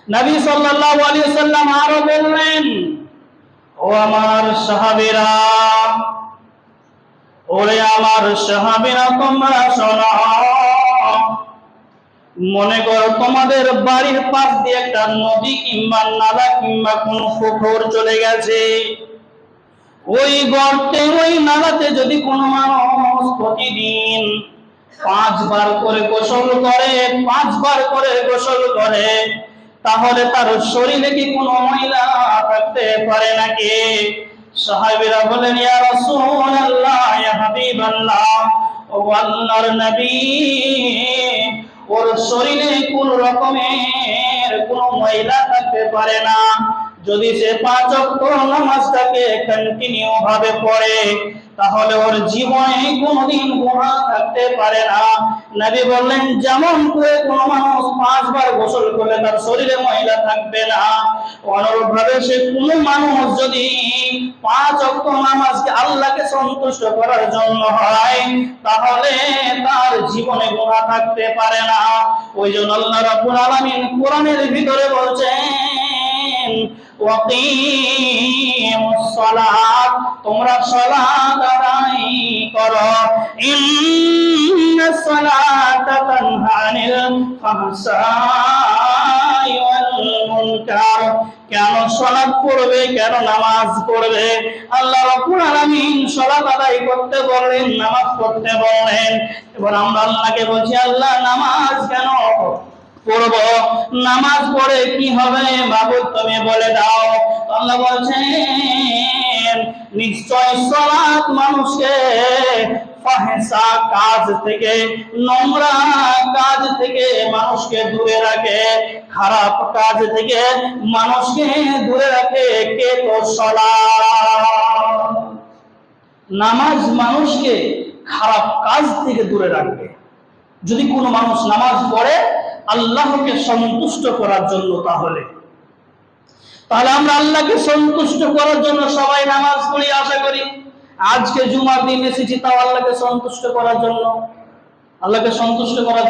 নবী সাল্লাল্লাহু আলাইহি ওয়াসাল্লাম আরো বললেন, ও আমার সাহাবীরা, ওরে আমার সাহাবীরা, তোমরা শোনো, মনে করো তোমাদের বাড়ির পাশ দিয়ে একটা নদী কিংবা নালা কিংবা কোন পুকুর চলে গেছে। ওই গর্তে, ওই নালাতে যদি কোনো মানুষ প্রতিদিন 5 বার করে গোসল করে, 5 বার করে গোসল করে, তাহলে তার শরীরে কি কোনো ময়লা থাকতে পারে নাকি? সাহাবীরা বলেন, ইয়া রাসূলুল্লাহ, ইয়া হাবিবাল্লাহ, ও আল্লাহর নবী, ওর শরীরে কোন রকমের কোনো ময়লা থাকতে পারে না যদি সে 5 ওয়াক্ত নামাজটাকে কন্টিনিউ ভাবে পড়ে, তাহলে ওর জীবনে কোনোদিন গুনাহ থাকতে পারে না। নবী বললেন, যেমন করে কোনো মানুষ 5 বার গোসল করলে তার শরীরে ময়লা থাকবে না, অনুরূপ ভাবে সে কোনো মানুষ যদি 5 ওয়াক্ত নামাজকে আল্লাহকে সন্তুষ্ট করার জন্য হয়, তাহলে তার জীবনে গুনাহ থাকতে পারে না। ওই জন্য আল্লাহ রাব্বুল আলামিন কোরআনের ভিতরে বলছেন, ওয়াকিমুস সালাত, তোমরা সালাত আদায় করো, ইন্নাস সালাতা তানহা আনিল ফাহশাই ওয়াল মুনকার। কেন সালাত পড়বে, কেন নামাজ পড়বে? আল্লাহ রাব্বুল আলামিন সালাত আদায় করতে বললেন, নামাজ পড়তে বললেন। এবার আমরা আল্লাহকে বলছি, আল্লাহ নামাজ কেন পড়ব, নামাজ পড়ে কি হবে মাবুদ তুমি বলে দাও। আল্লাহ বলছেন, নিশ্চয় সালাত মানুষকে ফাহশা কাজ থেকে, নোংরা কাজ থেকে মানুষকে দূরে রাখে, খারাপ কাজ থেকে মানুষকে দূরে রাখে কে? তো সালাত। নামাজ মানুষকে খারাপ কাজ থেকে দূরে রাখবে। যদি কোনো মানুষ নামাজ পড়ে আল্লাহকে সন্তুষ্ট করার জন্য, তাহলে আমরা আল্লাহকে সন্তুষ্ট করার জন্য সবাই নামাজ পড়ি, আশা করি। আজকে জুমার দিন এসেছি, তাও আল্লাহকে সন্তুষ্ট করার জন্য, আল্লাহকে সন্তুষ্ট করার জন্য।